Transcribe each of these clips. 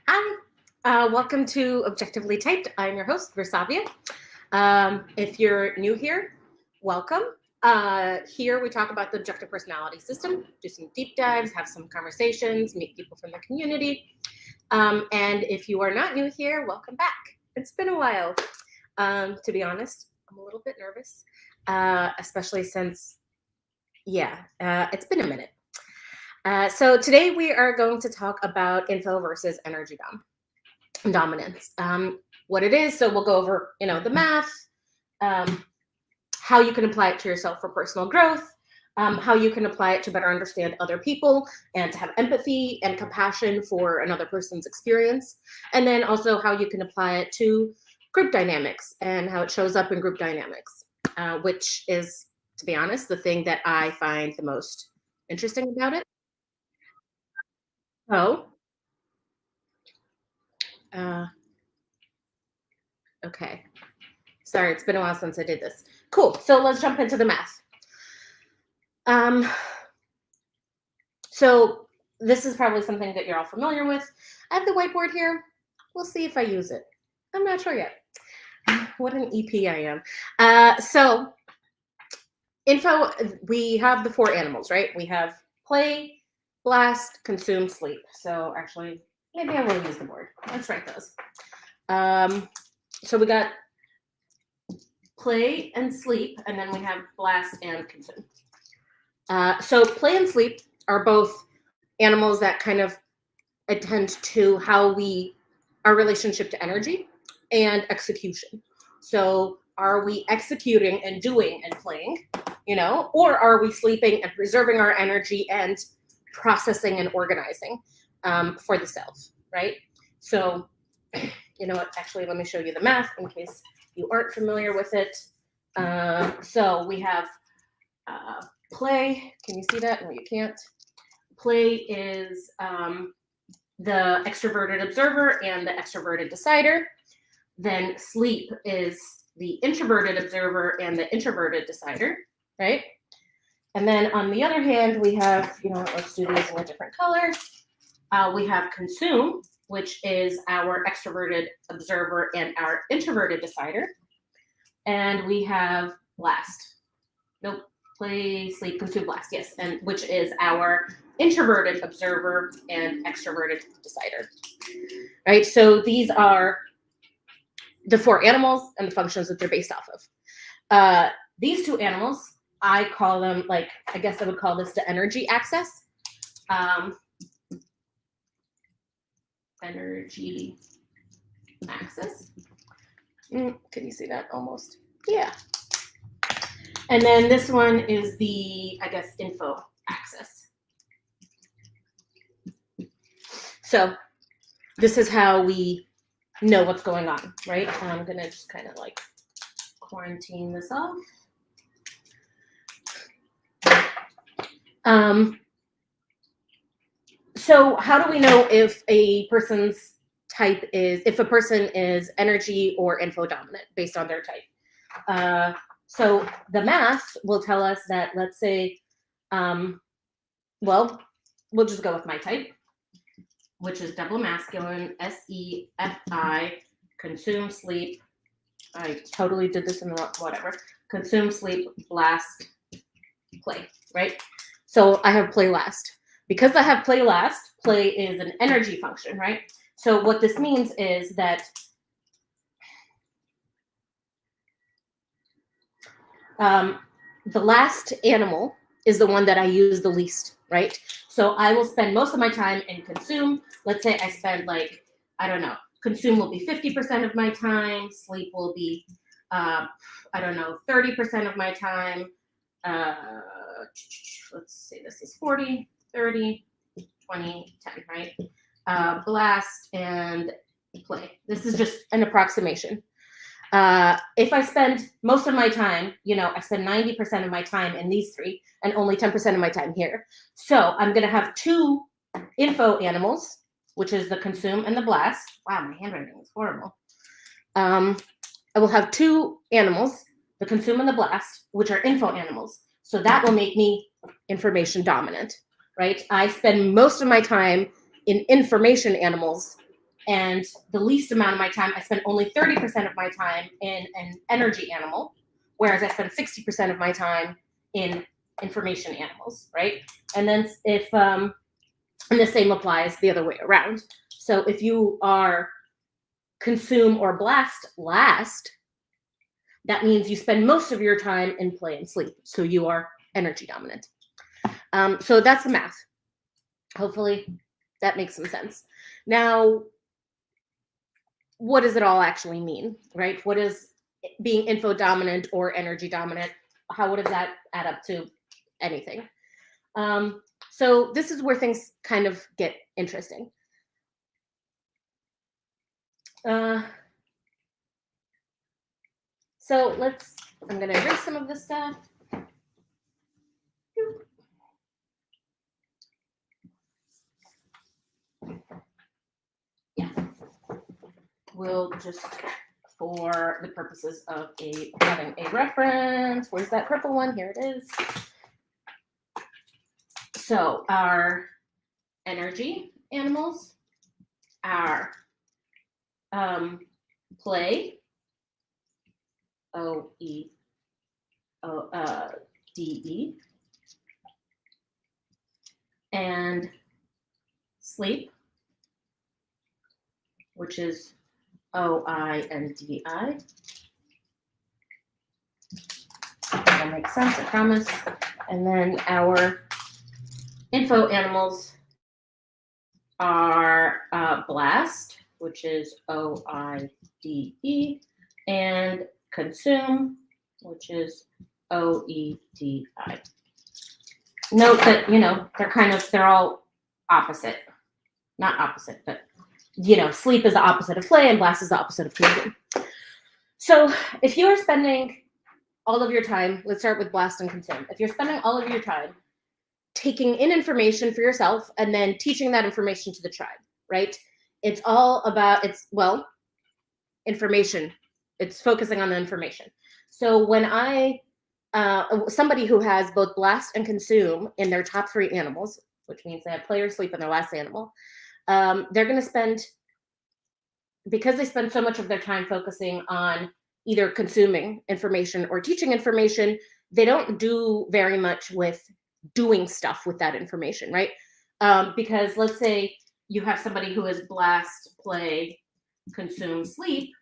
Hi, welcome to Objectively Typed. I'm your host, Versavia. If you're new here, welcome. Here we talk about the objective personality system, do some deep dives, have some conversations, meet people from the community. And if you are not new here, welcome back. It's been a while. To be honest, I'm a little bit nervous, especially since, it's been a minute. So today we are going to talk about info versus energy dominance, what it is. So we'll go over, the math, how you can apply it to yourself for personal growth, how you can apply it to better understand other people and to have empathy and compassion for another person's experience, and then also how you can apply it to group dynamics and how it shows up in group dynamics, which is, to be honest, the thing that I find the most interesting about it. Oh, okay. Sorry, it's been a while since I did this. Cool. So let's jump into the math. So this is probably something that you're all familiar with. I have the whiteboard here. We'll see if I use it. I'm not sure yet. What an EP I am. So info, we have the 4 animals, right? We have play, blast, consume, sleep. So actually, maybe I will use the board. Let's write those. So we got play and sleep, and then we have blast and consume. So play and sleep are both animals that kind of attend to our relationship to energy and execution. So are we executing and doing and playing, or are we sleeping and preserving our energy and processing and organizing for the self, right? So, you know what, actually, let me show you the math in case you aren't familiar with it. So we have play. Can you see that? No, you can't. Play is the extroverted observer and the extroverted decider. Then sleep is the introverted observer and the introverted decider, right? And then on the other hand, we have, let's do these in a different color. We have consume, which is our extroverted observer and our introverted decider. And we have blast. Nope. Play, sleep, consume, blast. Yes. And which is our introverted observer and extroverted decider. Right. So these are the 4 animals and the functions that they're based off of. These 2 animals, I call them, I guess I would call this the energy axis. Energy axis. Can you see that almost? Yeah. And then this one is the, I guess, info axis. So this is how we know what's going on, right? I'm going to just kind of quarantine this off. So how do we know if a person's type if a person is energy or info dominant based on their type? So the math will tell us that, let's say, we'll just go with my type, which is double masculine, SEFI, consume, sleep. I totally did this in the whatever. Consume, sleep, blast, play, right? So I have play last. Because I have play last, play is an energy function, right? So what this means is that the last animal is the one that I use the least, right? So I will spend most of my time in consume. Let's say I spend consume will be 50% of my time. Sleep will be, 30% of my time. Let's say this is 40, 30, 20, 10, right? Blast and play. This is just an approximation. If I spend most of my time, I spend 90% of my time in these 3 and only 10% of my time here. So I'm going to have 2 info animals, which is the consume and the blast. Wow, my handwriting is horrible. I will have 2 animals, the consume and the blast, which are info animals. So that will make me information dominant, right? I spend most of my time in information animals And the least amount of my time, I spend only 30% of my time in an energy animal, whereas I spend 60% of my time in information animals, right? And then if, and the same applies the other way around. So if you are consume or blast last, that means you spend most of your time in play and sleep. So you are energy dominant. So that's the math. Hopefully that makes some sense. Now, what does it all actually mean, right? What is being info dominant or energy dominant? What does that add up to? Anything. So this is where things kind of get interesting. So I'm going to erase some of this stuff. Yeah. We'll just, for the purposes of having a reference, where's that purple one? Here it is. So our energy animals are play, OEDE, and sleep, which is OINDI. That makes sense, I promise. And then our info animals are blast, which is OIDE, and consume, which is OEDI. Note that, they're all opposite. Not opposite, but, sleep is the opposite of play and blast is the opposite of consume. So if you are spending all of your time, let's start with blast and consume. If you're spending all of your time taking in information for yourself and then teaching that information to the tribe, right? It's all about, information. It's focusing on the information. So when somebody who has both blast and consume in their top 3 animals, which means they have play or sleep in their last animal, they're going to spend, because they spend so much of their time focusing on either consuming information or teaching information, they don't do very much with doing stuff with that information, right? Because let's say you have somebody who is blast, play, consume, sleep.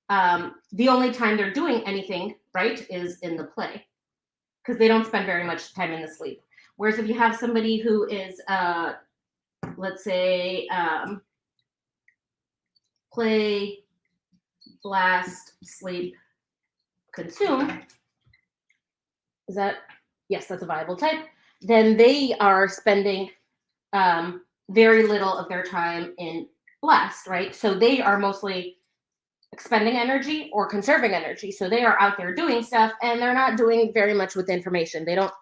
The only time they're doing anything, right, is in the play, because they don't spend very much time in the sleep. Whereas if you have somebody who is, let's say, play, blast, sleep, consume, yes, that's a viable type, then they are spending very little of their time in blast, right? So they are mostly expending energy or conserving energy. So they are out there doing stuff and they're not doing very much with the information. They don't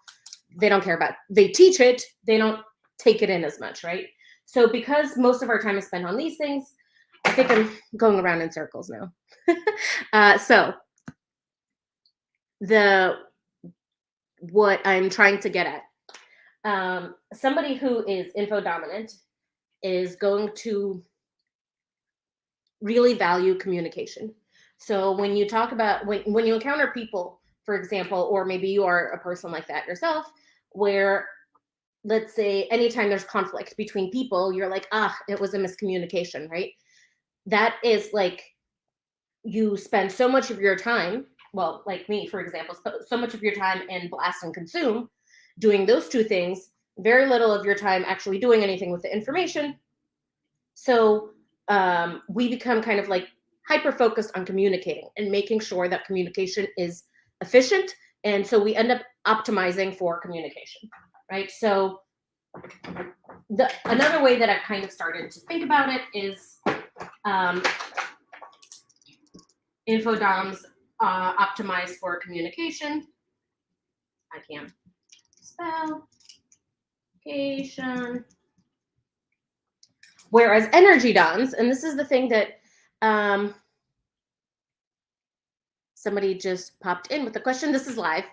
care about it. They teach it, they don't take it in as much, right? So because most of our time is spent on these things, I think I'm going around in circles now. So what I'm trying to get at, somebody who is info dominant is going to really value communication. So when you talk about, when you encounter people, for example, or maybe you are a person like that yourself, where let's say anytime there's conflict between people, you're like, it was a miscommunication, right? That is like, you spend so much of your time, well, like me, for example, so much of your time in blast and consume, doing those 2 things, very little of your time actually doing anything with the information. So we become kind of like hyper-focused on communicating and making sure that communication is efficient. And so we end up optimizing for communication, right? So another way that I've kind of started to think about it is infodoms optimize for communication. I can't spell communication. Whereas energy doms, and this is the thing that somebody just popped in with a question. This is live.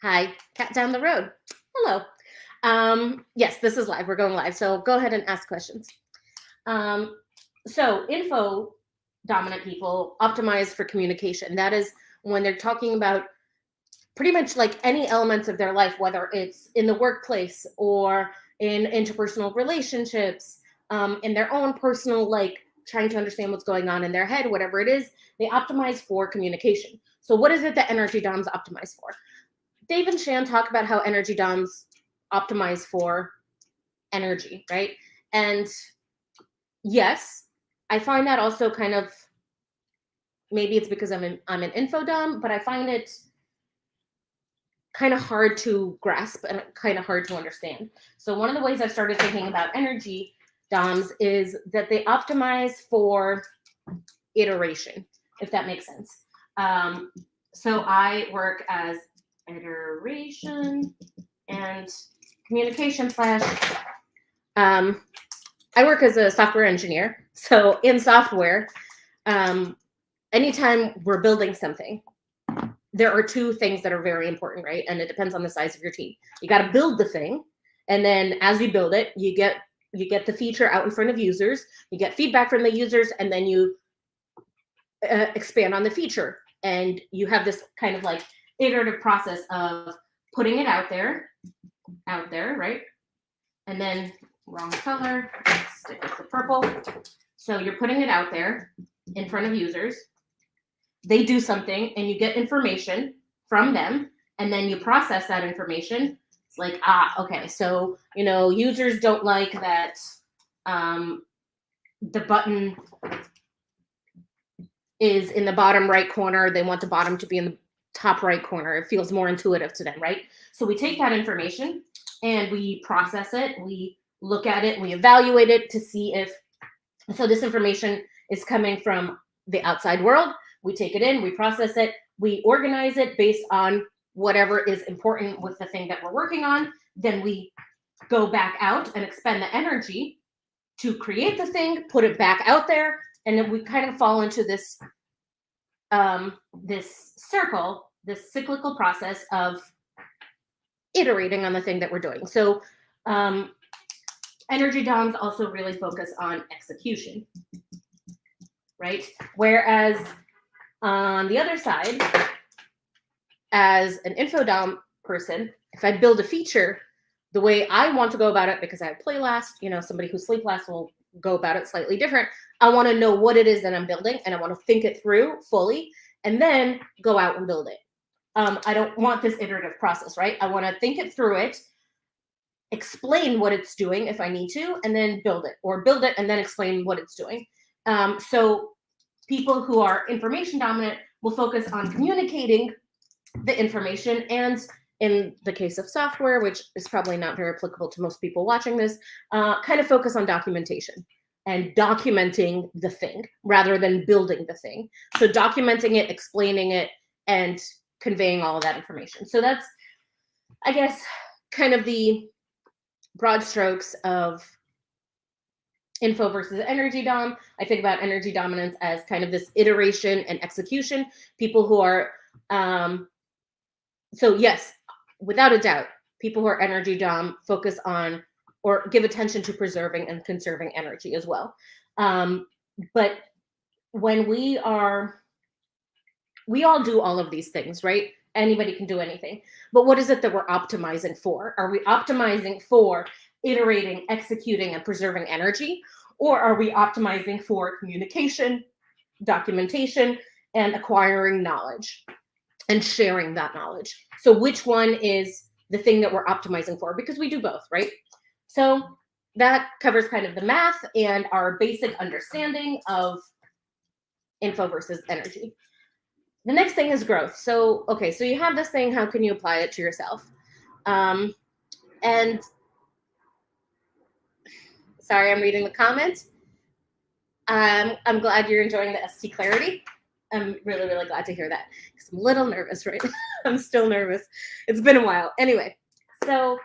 Hi, cat down the road. Hello. Yes, this is live. We're going live. So go ahead and ask questions. So info dominant people optimize for communication. That is when they're talking about pretty much like any elements of their life, whether it's in the workplace or in interpersonal relationships, in their own personal, like trying to understand what's going on in their head, whatever it is, they optimize for communication. So what is it that energy DOMs optimize for? Dave and Shan talk about how energy DOMs optimize for energy, right? And yes, I find that also kind of, maybe it's because I'm an info dom, but I find it kind of hard to grasp and kind of hard to understand. So one of the ways I've started thinking about energy DOMs is that they optimize for iteration, if that makes sense. So I work as iteration and communication slash, I work as a software engineer. So in software, anytime we're building something, there are two things that are very important, right? And it depends on the size of your team. You got to build the thing, and then as you build it, you get the feature out in front of users, you get feedback from the users, and then you expand on the feature. And you have this kind of like iterative process of putting it out there, right? And then wrong color, let's stick with the purple. So you're putting it out there in front of users. They do something and you get information from them, and then you process that information. It's like, okay, so, users don't like that the button is in the bottom right corner. They want the bottom to be in the top right corner. It feels more intuitive to them, right? So we take that information and we process it. We look at it, we evaluate it to see if, so this information is coming from the outside world. We take it in, we process it, we organize it based on whatever is important with the thing that we're working on. Then we go back out and expend the energy to create the thing, put it back out there, and then we kind of fall into this this circle, this cyclical process of iterating on the thing that we're doing. So energy DOMs also really focus on execution, right? Whereas on the other side, as an info DOM person, if I build a feature the way I want to go about it, because I have play last, somebody who sleep last will go about it slightly different. I want to know what it is that I'm building, and I want to think it through fully and then go out and build it. I don't want this iterative process, right? I want to think it through it, explain what it's doing if I need to, and then build it, or build it and then explain what it's doing. So people who are information dominant will focus on communicating the information, and in the case of software, which is probably not very applicable to most people watching this, kind of focus on documentation and documenting the thing rather than building the thing. So documenting it, explaining it, and conveying all of that information. So that's, I guess, kind of the broad strokes of info versus energy dom. I think about energy dominance as kind of this iteration and execution. People who are, so yes, without a doubt, people who are energy dom focus on or give attention to preserving and conserving energy as well. But when we all do all of these things, right? Anybody can do anything. But what is it that we're optimizing for? Are we optimizing for iterating, executing, and preserving energy? Or are we optimizing for communication, documentation, and acquiring knowledge and sharing that knowledge? So which one is the thing that we're optimizing for? Because we do both, right? So that covers kind of the math and our basic understanding of info versus energy. The next thing is growth. So, okay, so you have this thing, how can you apply it to yourself? And sorry, I'm reading the comment. I'm glad you're enjoying the ST clarity. I'm really, really glad to hear that, because I'm a little nervous right now. I'm still nervous. It's been a while. Anyway, so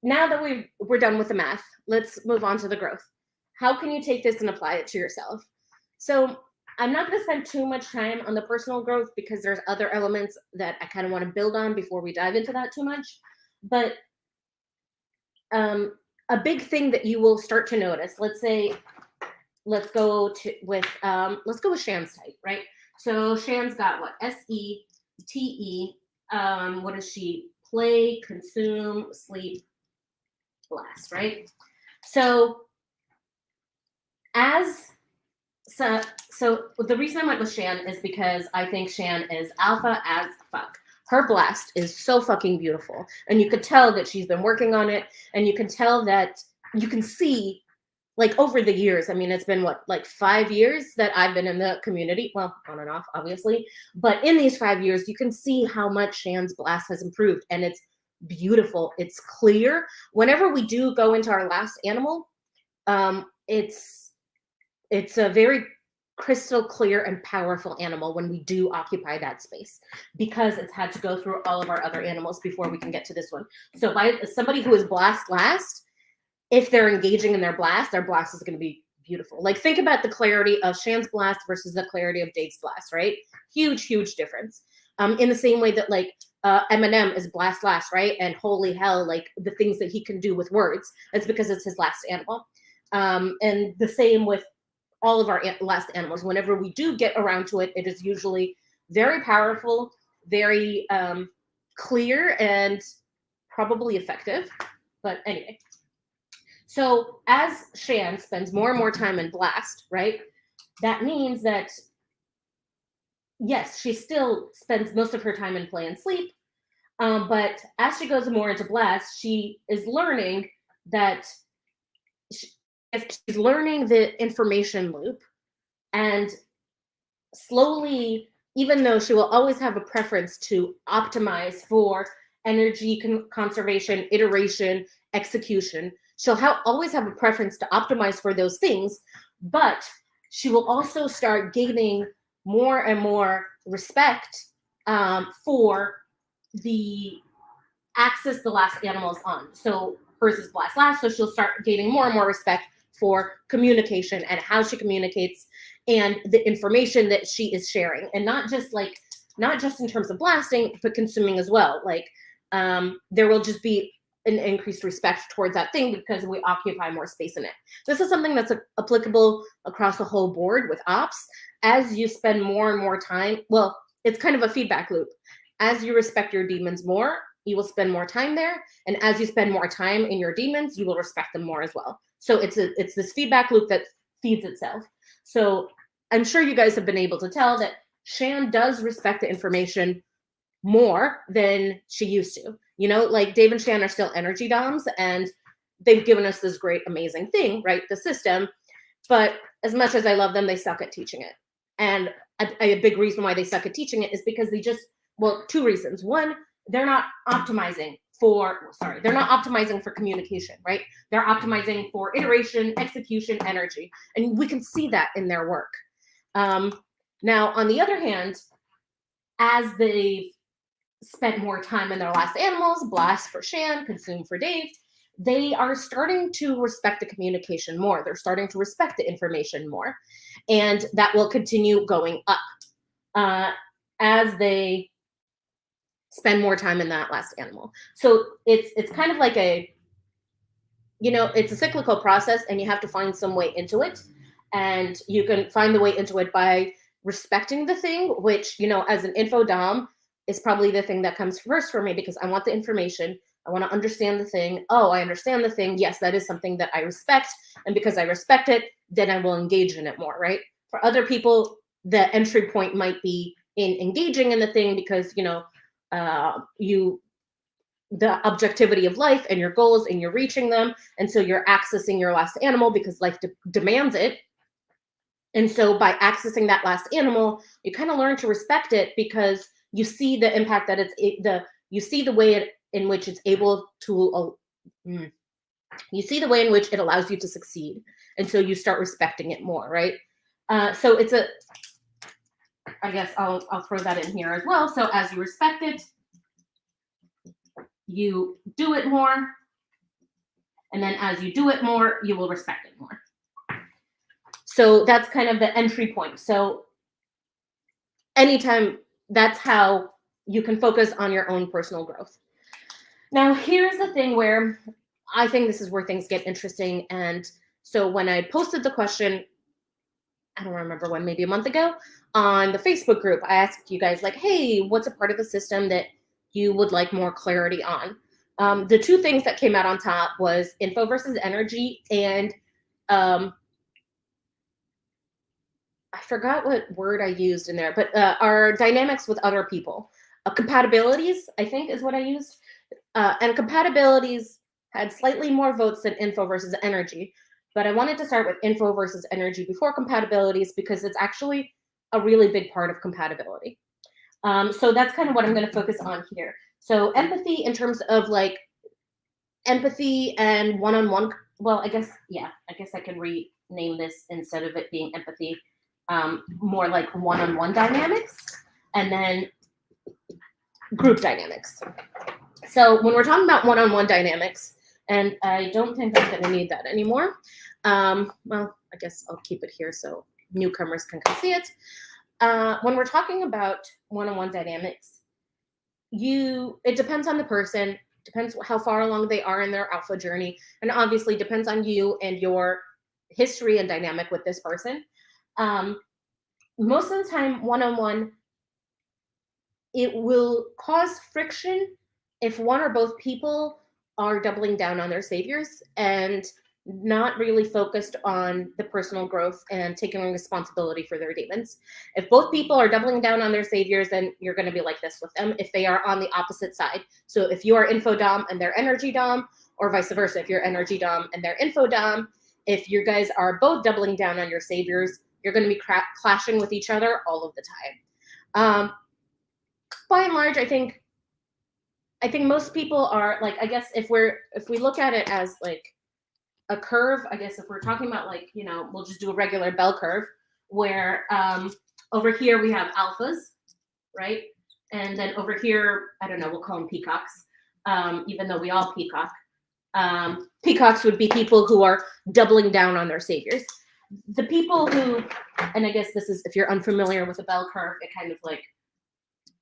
now that we're done with the math, let's move on to the growth. How can you take this and apply it to yourself? So I'm not going to spend too much time on the personal growth because there's other elements that I kind of want to build on before we dive into that too much. But a big thing that you will start to notice, let's say let's go with Shan's type, right? So Shan's got what? SETE. What does she? Play, consume, sleep, blast, right? So so the reason I went with Shan is because I think Shan is alpha as fuck. Her blast is so fucking beautiful, and you could tell that she's been working on it, and you can tell that you can see, like, over the years. I mean, it's been what, like 5 years that I've been in the community, well, on and off, obviously, but in these 5 years, you can see how much Shan's blast has improved, and it's beautiful. It's clear. Whenever we do go into our last animal, it's a very crystal clear and powerful animal when we do occupy that space, because it's had to go through all of our other animals before we can get to this one. So by somebody who is blast last, if they're engaging in their blast is going to be beautiful. Like, think about the clarity of Shan's blast versus the clarity of Dave's blast, right? Huge, huge difference. In the same way that, like, Eminem is blast last, right? And holy hell, like, the things that he can do with words, it's because it's his last animal. And the same with all of our last animals. Whenever we do get around to it, it is usually very powerful, very clear, and probably effective. But anyway, so as Shan spends more and more time in blast, right, that means that, yes, she still spends most of her time in play and sleep, but as she goes more into blast, she is learning that she's learning the information loop, and slowly, even though she will always have a preference to optimize for energy conservation, iteration, execution, she'll always have a preference to optimize for those things, but she will also start gaining more and more respect for the axis the last animal is on. So hers is blast last, so she'll start gaining more and more respect for communication and how she communicates and the information that she is sharing, and not just in terms of blasting, but consuming as well. Like, there will just be an increased respect towards that thing because we occupy more space in it. This is something that's applicable across the whole board with ops. As you spend more and more time, well, it's kind of a feedback loop. As you respect your demons more, you will spend more time there, and as you spend more time in your demons, you will respect them more as well. So it's this feedback loop that feeds itself. So I'm sure you guys have been able to tell that Shan does respect the information more than she used to. You know, like, Dave and Shan are still energy doms, and they've given us this great, amazing thing, right? The system. But as much as I love them, they suck at teaching it. And a big reason why they suck at teaching it is because well, two reasons. One, they're not optimizing for communication, right? They're optimizing for iteration, execution, energy. And we can see that in their work. Now, on the other hand, as they've spent more time in their last animals, blast for Shan, consume for Dave, they are starting to respect the communication more. They're starting to respect the information more. And that will continue going up as they spend more time in that last animal. So it's kind of like it's a cyclical process, and you have to find some way into it. And you can find the way into it by respecting the thing, which, as an info dom, is probably the thing that comes first for me, because I want the information. I want to understand the thing. Oh, I understand the thing. Yes, that is something that I respect. And because I respect it, then I will engage in it more, right? For other people, the entry point might be in engaging in the thing because, the objectivity of life and your goals, and you're reaching them. And so you're accessing your last animal because life demands it. And so by accessing that last animal, you kind of learn to respect it because you see the impact that you see the way in which it's able to, you see the way in which it allows you to succeed. And so you start respecting it more, right? So I guess I'll throw that in here as well. So as you respect it, you do it more. And then as you do it more, you will respect it more. So that's kind of the entry point. So anytime, that's how you can focus on your own personal growth. Now, here's the thing where I think this is where things get interesting. And so when I posted the question, I don't remember when, maybe a month ago, on the Facebook group. I asked you guys, like, hey, what's a part of the system that you would like more clarity on? The two things that came out on top was info versus energy, and I forgot what word I used in there, but our dynamics with other people. Compatibilities, I think, is what I used. And compatibilities had slightly more votes than info versus energy. But I wanted to start with info versus energy before compatibilities because it's actually a really big part of compatibility. So that's kind of what I'm going to focus on here. So empathy in terms of like empathy and one-on-one. Well, I guess I can rename this instead of it being empathy, more like one-on-one dynamics, and then group dynamics. So when we're talking about one-on-one dynamics, and I don't think I'm going to need that anymore. Well, I guess I'll keep it here so newcomers can come see it. When we're talking about one-on-one dynamics, it depends on the person, depends how far along they are in their alpha journey, and obviously depends on you and your history and dynamic with this person. Most of the time, one-on-one, it will cause friction if one or both people are doubling down on their saviors and not really focused on the personal growth and taking responsibility for their demons. If both people are doubling down on their saviors, then you're going to be like this with them. If they are on the opposite side, so if you are info dom and they're energy dom, or vice versa, if you're energy dom and they're info dom, if you guys are both doubling down on your saviors, you're going to be clashing with each other all of the time. By and large, I think most people are like, I guess if we look at it as like a curve, I guess if we're talking about like, we'll just do a regular bell curve where over here we have alphas, right? And then over here, I don't know, we'll call them peacocks, even though we all peacock. Peacocks would be people who are doubling down on their saviors. The people who, and I guess this is, if you're unfamiliar with a bell curve, it kind of like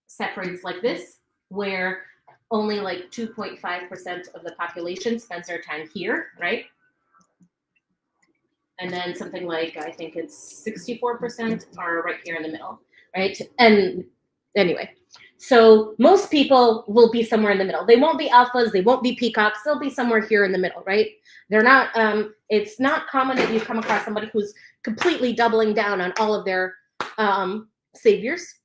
separates like this, where only like 2.5% of the population spends their time here, right? And then something like, I think it's 64% are right here in the middle, right? And anyway, so most people will be somewhere in the middle. They won't be alphas, they won't be peacocks, they'll be somewhere here in the middle, right? They're not, it's not common that you come across somebody who's completely doubling down on all of their saviors.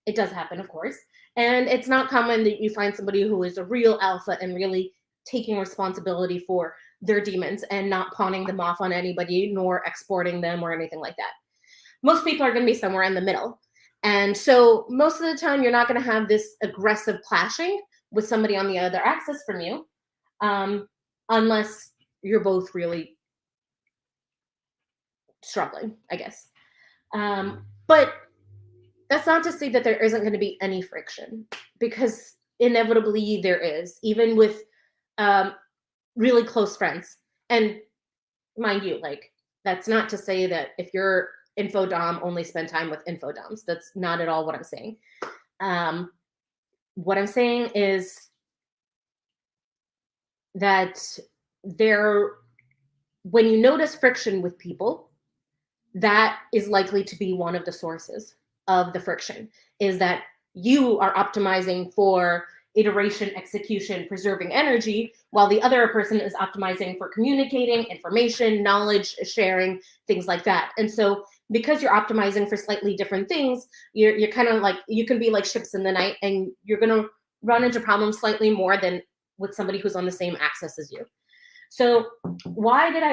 It does happen, of course. And it's not common that you find somebody who is a real alpha and really taking responsibility for their demons and not pawning them off on anybody, nor exporting them or anything like that. Most people are going to be somewhere in the middle. And so most of the time, you're not going to have this aggressive clashing with somebody on the other axis from you, unless you're both really struggling, I guess. But that's not to say that there isn't going to be any friction, because inevitably there is, even with really close friends. And mind you, like, that's not to say that if you're info dom, only spend time with info doms. That's not at all what I'm saying. What I'm saying is that when you notice friction with people, that is likely to be one of the sources of the friction, is that you are optimizing for iteration, execution, preserving energy, while the other person is optimizing for communicating, information, knowledge sharing, things like that. And so because you're optimizing for slightly different things, you're kind of like, you can be like ships in the night, and you're going to run into problems slightly more than with somebody who's on the same axis as you. So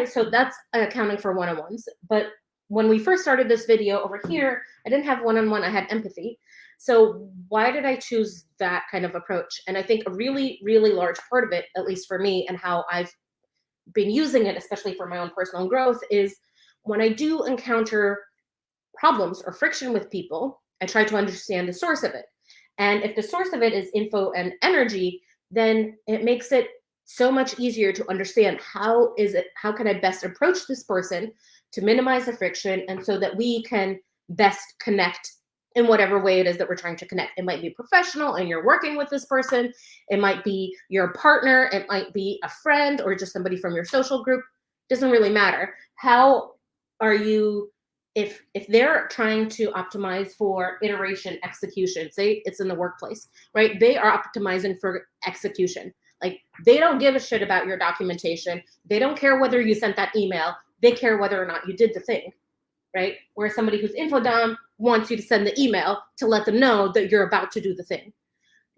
so that's accounting for one-on-ones. But when we first started this video over here, I didn't have one-on-one, I had empathy. So why did I choose that kind of approach? And I think a really, really large part of it, at least for me, and how I've been using it, especially for my own personal growth, is when I do encounter problems or friction with people, I try to understand the source of it. And if the source of it is info and energy, then it makes it so much easier to understand how can I best approach this person to minimize the friction, and so that we can best connect in whatever way it is that we're trying to connect. It might be professional and you're working with this person. It might be your partner. It might be a friend or just somebody from your social group. Doesn't really matter. How are you if they're trying to optimize for iteration execution, say it's in the workplace, right? They are optimizing for execution. Like, they don't give a shit about your documentation. They don't care whether you sent that email. They care whether or not you did the thing, right? Where somebody who's infodom wants you to send the email to let them know that you're about to do the thing.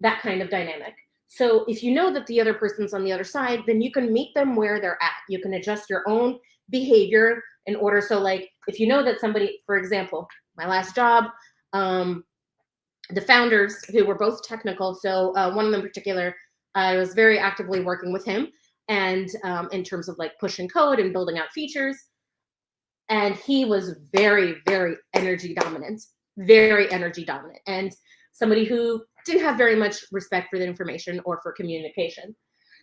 That kind of dynamic. So if you know that the other person's on the other side, then you can meet them where they're at. You can adjust your own behavior in order. So like, if you know that somebody, for example, my last job, the founders, who were both technical, so one of them in particular, I was very actively working with him, and in terms of like pushing code and building out features. And he was very, very energy dominant, and somebody who didn't have very much respect for the information or for communication.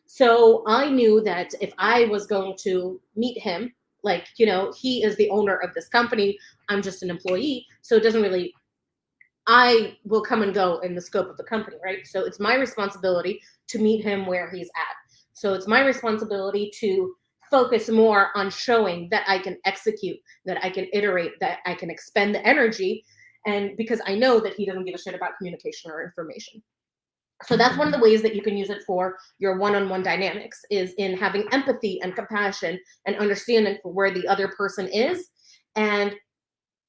So I knew that if I was going to meet him, like, you know, he is the owner of this company, I'm just an employee, so it doesn't really, I will come and go in the scope of the company, right? So it's my responsibility to meet him where he's at. So it's my responsibility to focus more on showing that I can execute, that I can iterate, that I can expend the energy, and because I know that he doesn't give a shit about communication or information. So that's one of the ways that you can use it for your one-on-one dynamics, is in having empathy and compassion and understanding for where the other person is. And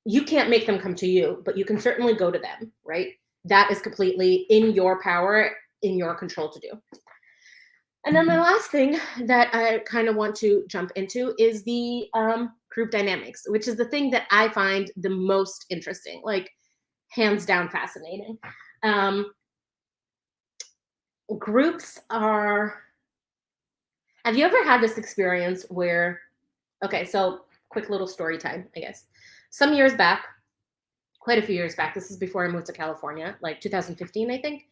you can't make them come to you, but you can certainly go to them, right? That is completely in your power, in your control to do. And then the last thing that I kind of want to jump into is the group dynamics, which is the thing that I find the most interesting, like hands down fascinating. Groups are, have you ever had this experience where, okay, so quick little story time, I guess. Some years back, quite a few years back, this is before I moved to California, like 2015, I think.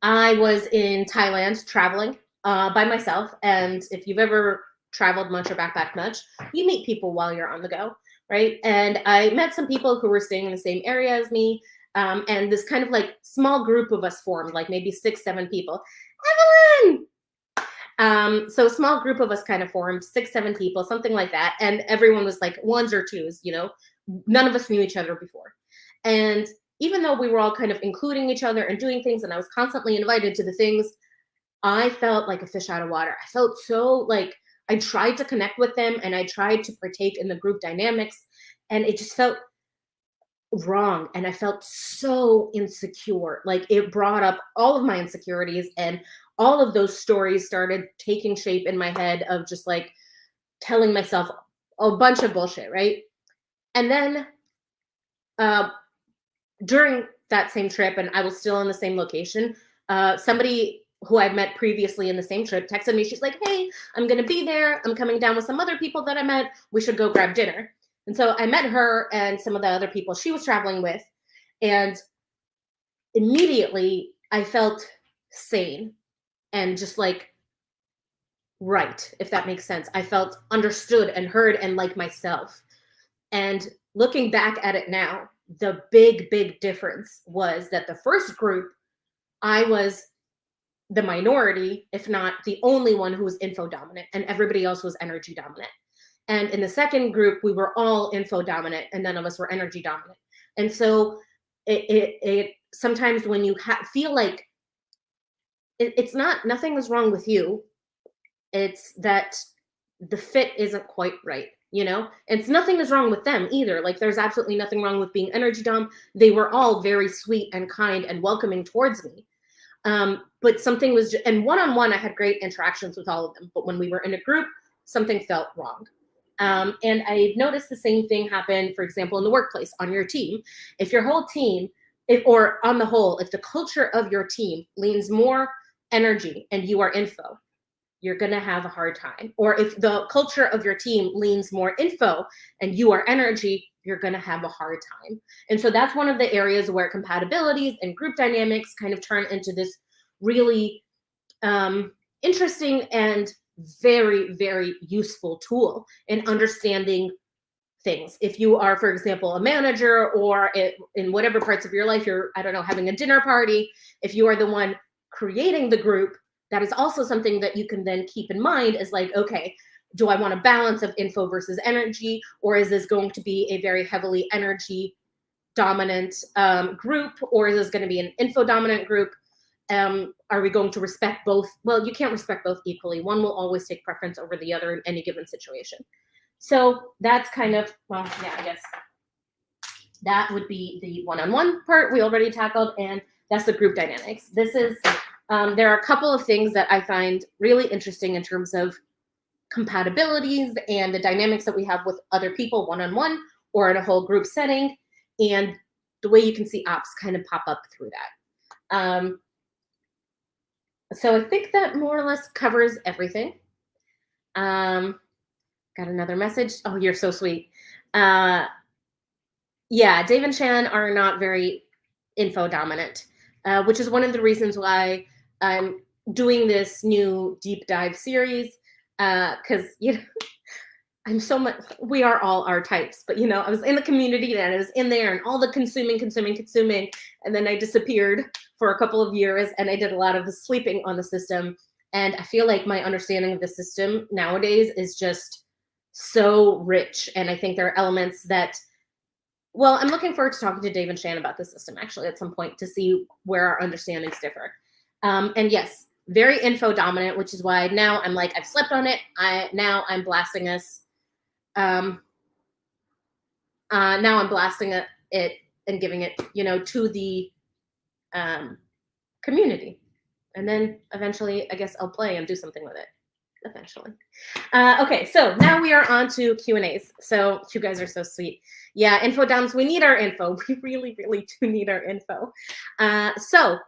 I was in Thailand traveling by myself. And if you've ever traveled much or backpacked much, you meet people while you're on the go, right? And I met some people who were staying in the same area as me. And this kind of like small group of us formed, like maybe 6, 7 people. Evelyn! So a small group of us kind of formed, 6, 7 people, something like that. And everyone was like ones or twos, you know, none of us knew each other before. And even though we were all kind of including each other and doing things, and I was constantly invited to the things, I felt like a fish out of water. I felt so like, I tried to connect with them and I tried to partake in the group dynamics, and it just felt wrong. And I felt so insecure. Like, it brought up all of my insecurities, and all of those stories started taking shape in my head of just like telling myself a bunch of bullshit, right? And then during that same trip, and I was still in the same location, somebody who I'd met previously in the same trip texted me. She's like, hey, I'm going to be there. I'm coming down with some other people that I met. We should go grab dinner. And so I met her and some of the other people she was traveling with. And immediately I felt sane and just like right, if that makes sense. I felt understood and heard and like myself. And looking back at it now, the big difference was that the first group, I was the minority, if not the only one who was info dominant, and everybody else was energy dominant. And in the second group, we were all info dominant and none of us were energy dominant. And so it sometimes when you feel like it's not, nothing is wrong with you. It's that the fit isn't quite right. You know, and nothing is wrong with them either. Like, there's absolutely nothing wrong with being energy dom. They were all very sweet and kind and welcoming towards me. But something was, and one-on-one, I had great interactions with all of them. But when we were in a group, something felt wrong. And I noticed the same thing happen, for example, in the workplace, on your team. If your whole team, or on the whole, if the culture of your team leans more energy and you are info, you're going to have a hard time. Or if the culture of your team leans more info and you are energy, you're going to have a hard time. And so that's one of the areas where compatibilities and group dynamics kind of turn into this really interesting and very useful tool in understanding things. If you are, for example, a manager, or in whatever parts of your life you're, I don't know, having a dinner party, if you are the one creating the group, that is also something that you can then keep in mind, is like, okay, do I want a balance of info versus energy, or is this going to be a very heavily energy dominant group, or is this going to be an info dominant group? Are we going to respect both? Well, you can't respect both equally. One will always take preference over the other in any given situation. So that's kind of, well, yeah, I guess that would be the one-on-one part we already tackled, and that's the group dynamics. This is, there are a couple of things that I find really interesting in terms of compatibilities and the dynamics that we have with other people one-on-one or in a whole group setting, and the way you can see ops kind of pop up through that. So I think that more or less covers everything. Got another message. Oh, you're so sweet. Yeah, Dave and Shan are not very info dominant, which is one of the reasons why I'm doing this new deep dive series. Because, you know, I'm so much, we are all our types, but, you know, I was in the community and I was in there and all the consuming. And then I disappeared for a couple of years and I did a lot of the sleeping on the system. And I feel like my understanding of the system nowadays is just so rich. And I think there are elements that, well, I'm looking forward to talking to Dave and Shan about the system actually at some point to see where our understandings differ. And yes, very info dominant, which is why now I'm like, I've slept on it. Now I'm blasting us. Now I'm blasting it and giving it, you know, to the community. And then eventually, I guess I'll play and do something with it. Eventually. Okay, so now we are on to Q&As. So you guys are so sweet. Yeah, info doms, we need our info. We really, really do need our info. So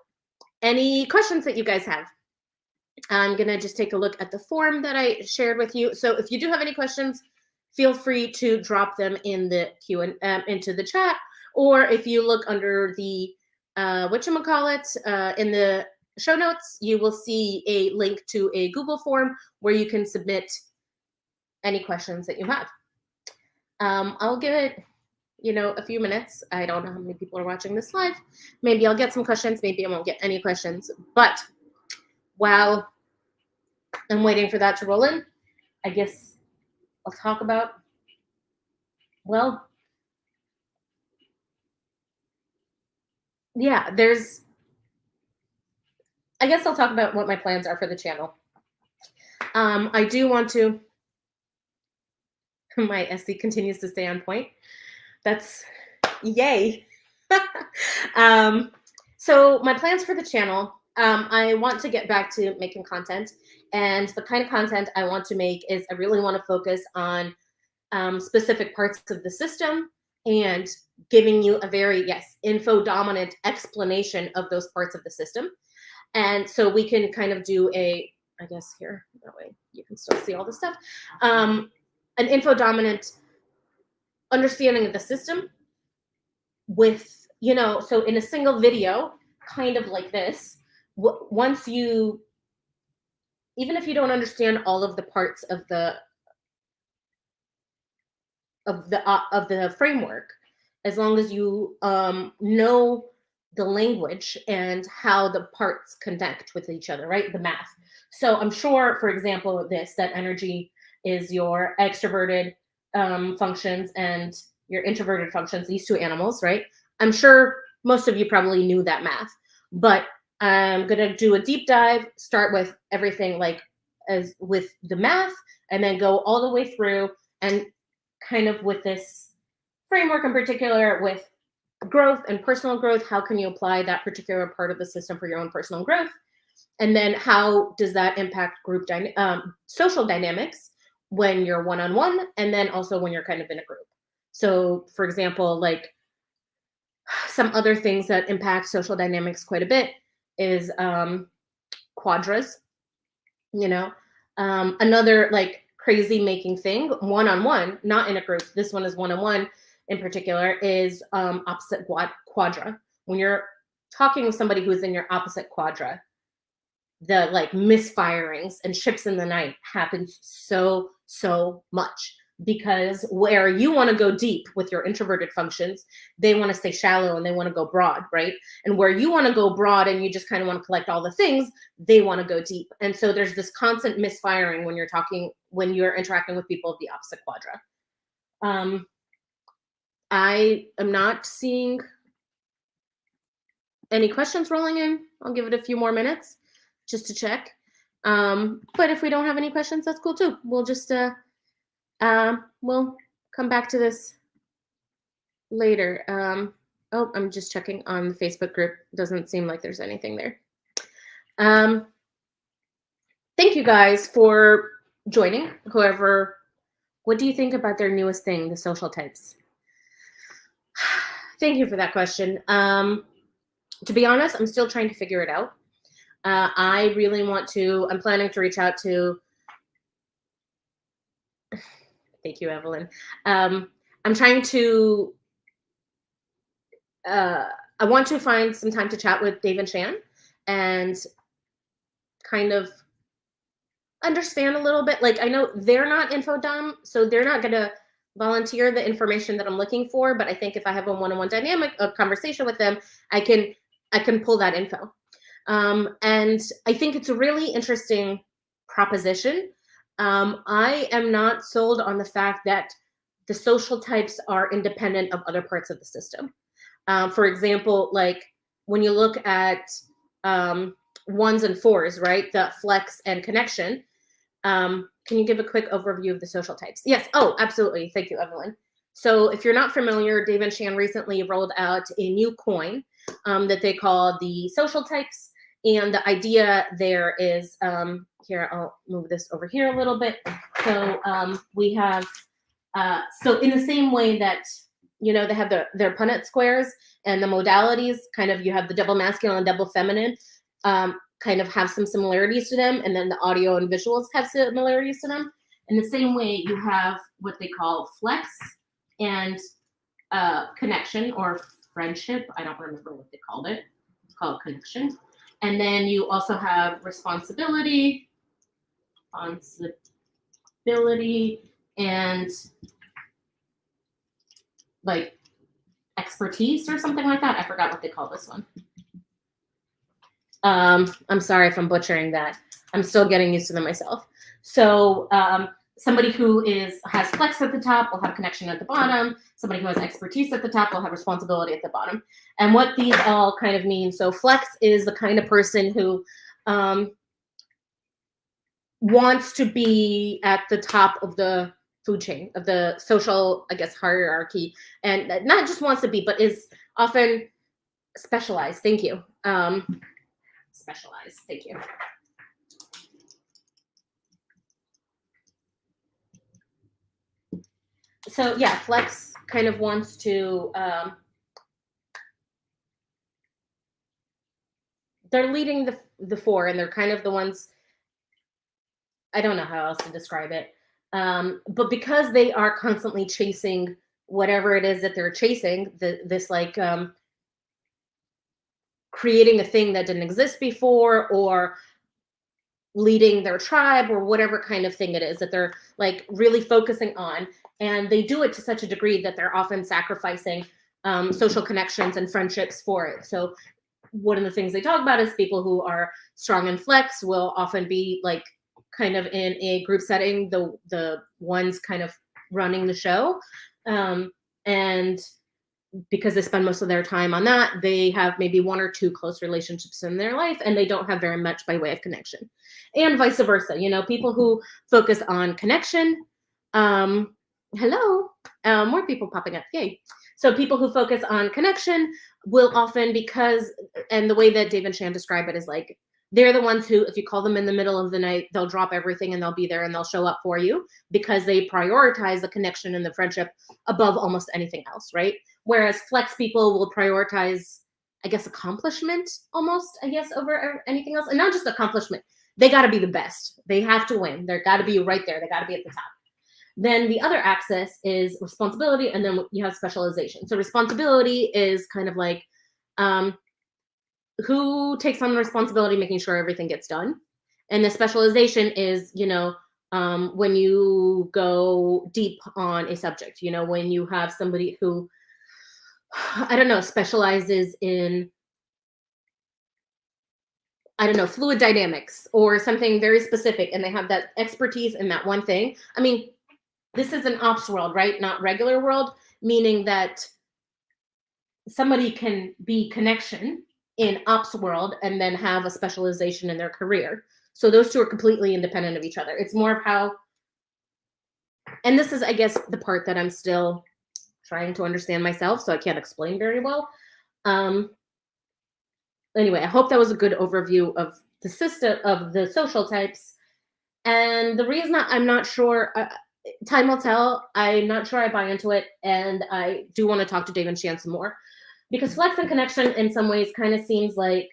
any questions that you guys have? I'm gonna just take a look at the form that I shared with you. So if you do have any questions, feel free to drop them in the into the chat, or if you look under the whatchamacallit in the show notes, you will see a link to a Google form where you can submit any questions that you have. I'll give it, you know, a few minutes. I don't know how many people are watching this live. Maybe I'll get some questions. Maybe I won't get any questions. But while I'm waiting for that to roll in, I guess I'll talk about, well, yeah, I guess I'll talk about what my plans are for the channel. I do want to, my SC continues to stay on point. That's yay. So my plans for the channel, I want to get back to making content, and the kind of content I want to make is I really want to focus on specific parts of the system and giving you a very, yes, info dominant explanation of those parts of the system. And so we can kind of do a, I guess here, that way you can still see all the stuff, an info dominant understanding of the system with, you know, so in a single video, kind of like this, once you, even if you don't understand all of the parts of the framework, as long as you know the language and how the parts connect with each other, right? The math. So I'm sure, for example, that energy is your extroverted functions and your introverted functions, these two animals, right? I'm sure most of you probably knew that math, but I'm gonna do a deep dive, start with everything like as with the math, and then go all the way through and kind of with this framework in particular with growth and personal growth, how can you apply that particular part of the system for your own personal growth? And then how does that impact group social dynamics when you're one-on-one, and then also when you're kind of in a group. So for example, like some other things that impact social dynamics quite a bit is quadras, you know, another like crazy making thing, one-on-one, not in a group. This one is one-on-one in particular, is opposite quadra. When you're talking with somebody who's in your opposite quadra, the like misfirings and ships in the night happens so much, because where you want to go deep with your introverted functions, they want to stay shallow and they want to go broad, right? And where you want to go broad and you just kind of want to collect all the things, they want to go deep. And so there's this constant misfiring when you're talking when you're interacting with people of the opposite quadra. I am not seeing any questions rolling in. I'll give it a few more minutes just to check. But if we don't have any questions, that's cool too. We'll just we'll come back to this later. Oh, I'm just checking on the Facebook group. Doesn't seem like there's anything there. Thank you guys for joining. Whoever, what do you think about their newest thing, the social types? Thank you for that question. To be honest, I'm still trying to figure it out. I really want to, I'm planning to reach out to, thank you, Evelyn. I'm trying to, I want to find some time to chat with Dave and Shan and kind of understand a little bit. Like, I know they're not info dumb, so they're not going to volunteer the information that I'm looking for. But I think if I have a one-on-one dynamic, a conversation with them, I can pull that info. And I think it's a really interesting proposition. I am not sold on the fact that the social types are independent of other parts of the system. For example, like when you look at ones and fours, right? The flex and connection. Can you give a quick overview of the social types? Yes. Oh, absolutely. Thank you, Evelyn. So if you're not familiar, Dave and Shan recently rolled out a new coin that they call the social types. And the idea there is, here, I'll move this over here a little bit. So we have, so in the same way that, you know, they have their Punnett squares and the modalities, kind of, you have the double masculine and double feminine, kind of have some similarities to them. And then the audio and visuals have similarities to them. In the same way, you have what they call flex and connection or friendship. I don't remember what they called it. It's called connection. And then you also have responsibility, and like expertise or something like that. I forgot what they call this one. I'm sorry if I'm butchering that. I'm still getting used to them myself. So somebody who has flex at the top will have connection at the bottom. Somebody who has expertise at the top will have responsibility at the bottom. And what these all kind of mean, so flex is the kind of person who wants to be at the top of the food chain, of the social, I guess, hierarchy. And not just wants to be, but is often specialized. Thank you. Specialized. Thank you. So yeah, flex kind of wants to, they're leading the four, and they're kind of the ones, I don't know how else to describe it. But because they are constantly chasing whatever it is that they're chasing, this like creating a thing that didn't exist before, or leading their tribe, or whatever kind of thing it is that they're like really focusing on. And they do it to such a degree that they're often sacrificing social connections and friendships for it. So one of the things they talk about is people who are strong in flex will often be like kind of in a group setting, the ones kind of running the show. And because they spend most of their time on that, they have maybe one or two close relationships in their life, and they don't have very much by way of connection. And vice versa, you know, people who focus on connection, hello, more people popping up, yay. So people who focus on connection will often, because, and the way that Dave and Shan describe it is like, they're the ones who, if you call them in the middle of the night, they'll drop everything and they'll be there and they'll show up for you, because they prioritize the connection and the friendship above almost anything else, right? Whereas flex people will prioritize, I guess, accomplishment almost, I guess, over anything else. And not just accomplishment. They got to be the best. They have to win. They've got to be right there. They got to be at the top. Then the other axis is responsibility, and then you have specialization. So responsibility is kind of like who takes on the responsibility, making sure everything gets done. And the specialization is, you know, when you go deep on a subject, you know, when you have somebody who, I don't know, specializes in, I don't know, fluid dynamics or something very specific, and they have that expertise in that one thing. I mean, this is an ops world, right? Not regular world, meaning that somebody can be connection in ops world and then have a specialization in their career. So those two are completely independent of each other. It's more of how, and this is, I guess, the part that I'm still trying to understand myself, so I can't explain very well. Anyway, I hope that was a good overview of the system of the social types. And the reason I'm not sure, time will tell. I'm not sure I buy into it, and I do want to talk to Dave and Shan some more, because flex and connection in some ways kind of seems like,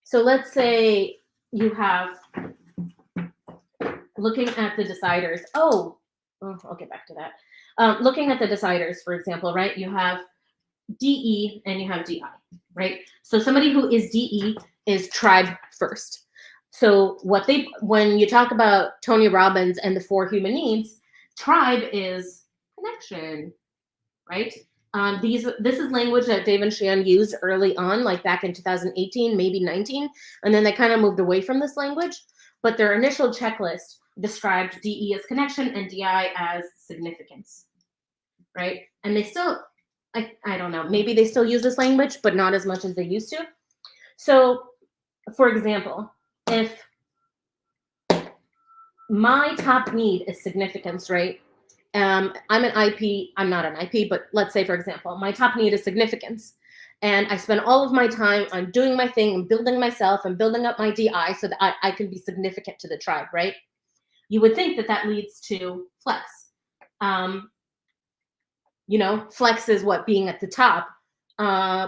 so let's say you have, looking at the deciders. Oh, I'll get back to that. Looking at the deciders, for example, right? You have DE and you have DI, right? So somebody who is DE is tribe first. So when you talk about Tony Robbins and the 4 human needs, tribe is connection, right? This is language that Dave and Shan used early on, like back in 2018, maybe 19, and then they kind of moved away from this language. But their initial checklist described DE as connection and DI as significance, right? And they still, I don't know, maybe they still use this language, but not as much as they used to. So, for example, if my top need is significance, right? I'm an IP, I'm not an IP, but let's say, for example, my top need is significance. And I spend all of my time on doing my thing and building myself and building up my DI so that I can be significant to the tribe, right? You would think that that leads to flex. Flex is what? Being at the top,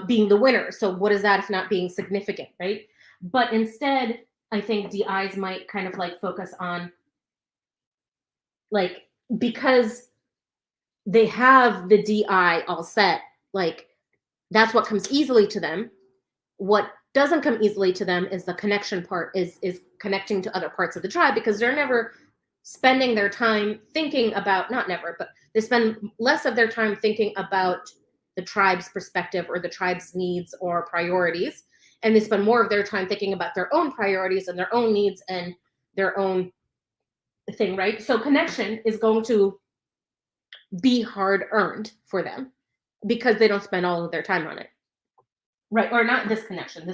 being the winner. So what is that if not being significant, right? But instead, I think DIs might kind of like focus on, like, because they have the DI all set, like that's what comes easily to them. What doesn't come easily to them is the connection part, is connecting to other parts of the tribe, because they're never spending their time thinking about, not never, but they spend less of their time thinking about the tribe's perspective or the tribe's needs or priorities. And they spend more of their time thinking about their own priorities and their own needs and their own thing, right? So connection is going to be hard earned for them because they don't spend all of their time on it, right? Or not this connection.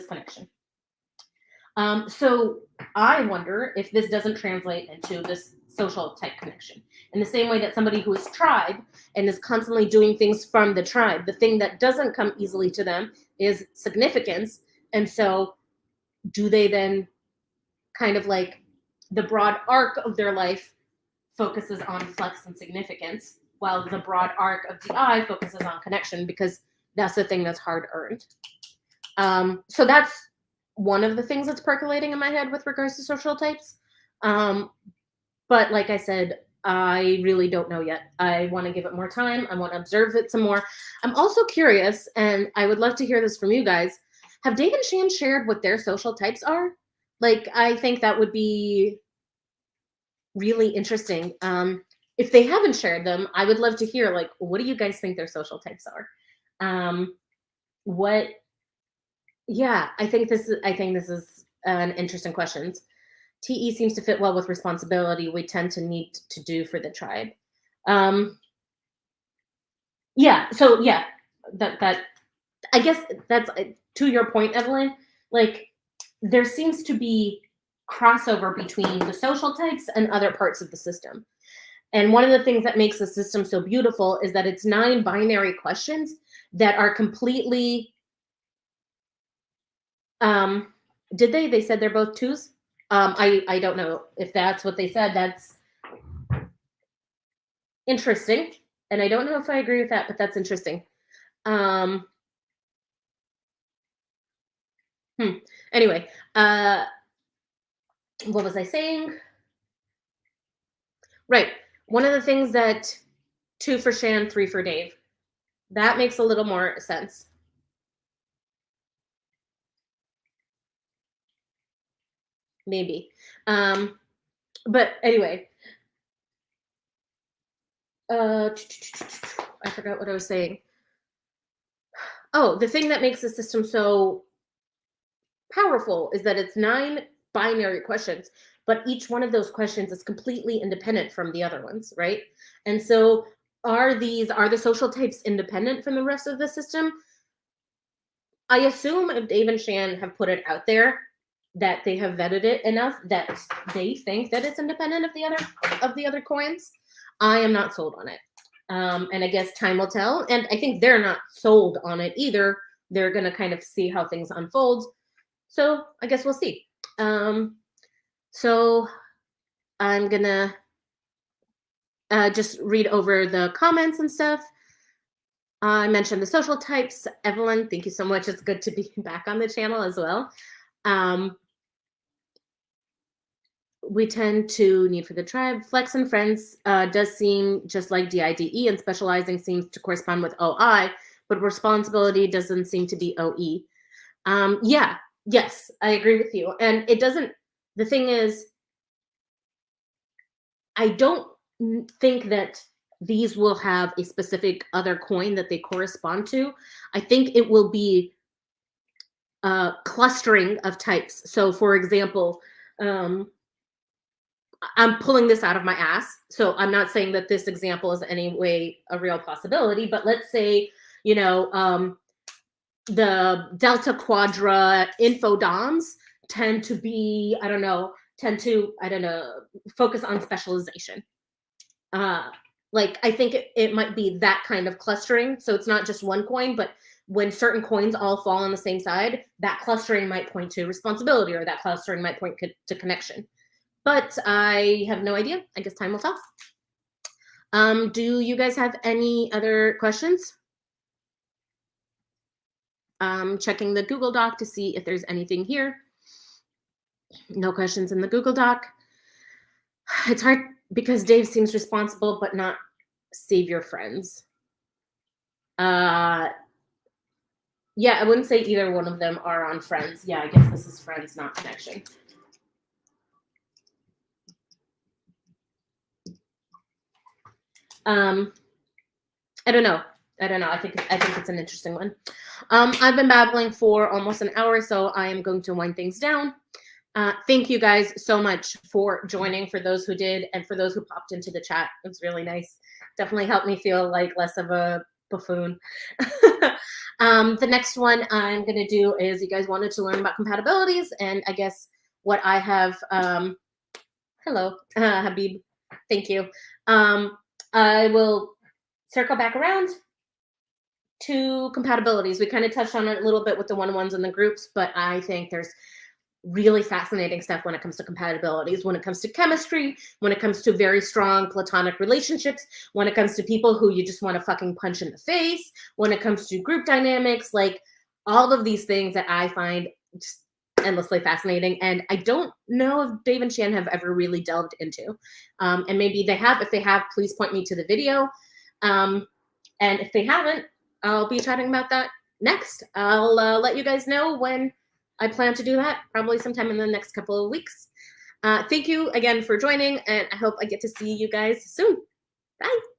So I wonder if this doesn't translate into this social type connection in the same way that somebody who is tribe and is constantly doing things from the tribe, the thing that doesn't come easily to them is significance. And so do they then kind of like the broad arc of their life focuses on flex and significance, while the broad arc of DI focuses on connection, because that's the thing that's hard earned. So that's one of the things that's percolating in my head with regards to social types. But like I said, I really don't know yet. I want to give it more time. I want to observe it some more. I'm also curious, and I would love to hear this from you guys. Have Dave and Shan shared what their social types are? Like, I think that would be really interesting. If they haven't shared them, I would love to hear, like, what do you guys think their social types are? I think this is an interesting question. TE seems to fit well with responsibility we tend to need to do for the tribe. That I guess that's to your point, Evelyn. Like, there seems to be crossover between the social types and other parts of the system. And one of the things that makes the system so beautiful is that it's 9 binary questions that are completely, they said they're both 2s? I don't know if that's what they said. That's interesting. And I don't know if I agree with that, but that's interesting. Anyway, what was I saying? Right. One of the things that 2 for Shan, 3 for Dave. That makes a little more sense. Maybe. But anyway. I forgot what I was saying. Oh, the thing that makes the system so powerful is that it's 9 binary questions, but each one of those questions is completely independent from the other ones, right? And so are the social types independent from the rest of the system? I assume if Dave and Shan have put it out there, that they have vetted it enough that they think that it's independent of the other coins. I am not sold on it. And I guess time will tell. And I think they're not sold on it either. They're going to kind of see how things unfold. So I guess we'll see. So I'm going to just read over the comments and stuff. I mentioned the social types. Evelyn, thank you so much. It's good to be back on the channel as well. We tend to need for the tribe. Flex and friends does seem just like DIDE, and specializing seems to correspond with OI, but responsibility doesn't seem to be OE. Yeah, yes, I agree with you. And it doesn't, the thing is, I don't think that these will have a specific other coin that they correspond to. I think it will be clustering of types. So for example, I'm pulling this out of my ass, so I'm not saying that this example is in any way a real possibility, but let's say, you know, the Delta Quadra infodoms tend to be, focus on specialization. Like, I think it might be that kind of clustering. So it's not just one coin, but when certain coins all fall on the same side, that clustering might point to responsibility, or that clustering might point to connection. But I have no idea. I guess time will tell. Do you guys have any other questions? Checking the Google Doc to see if there's anything here. No questions in the Google Doc. It's hard because Dave seems responsible, but not save your friends. Yeah, I wouldn't say either one of them are on friends. Yeah, I guess this is friends, not connection. I don't know. I think it's an interesting one. I've been babbling for almost an hour, so I am going to wind things down. Thank you guys so much for joining, for those who did, and for those who popped into the chat. It was really nice. Definitely helped me feel like less of a buffoon. The next one I'm going to do is, you guys wanted to learn about compatibilities, and I guess what I have, hello, Habib, thank you. I will circle back around to compatibilities. We kind of touched on it a little bit with the one-on-ones and the groups, but I think there's really fascinating stuff when it comes to compatibilities, when it comes to chemistry, when it comes to very strong platonic relationships, when it comes to people who you just want to fucking punch in the face, when it comes to group dynamics, like all of these things that I find just endlessly fascinating. And I don't know if Dave and Shan have ever really delved into. And maybe they have. If they have, please point me to the video. And if they haven't, I'll be chatting about that next. I'll let you guys know when I plan to do that, probably sometime in the next couple of weeks. Thank you again for joining, and I hope I get to see you guys soon. Bye.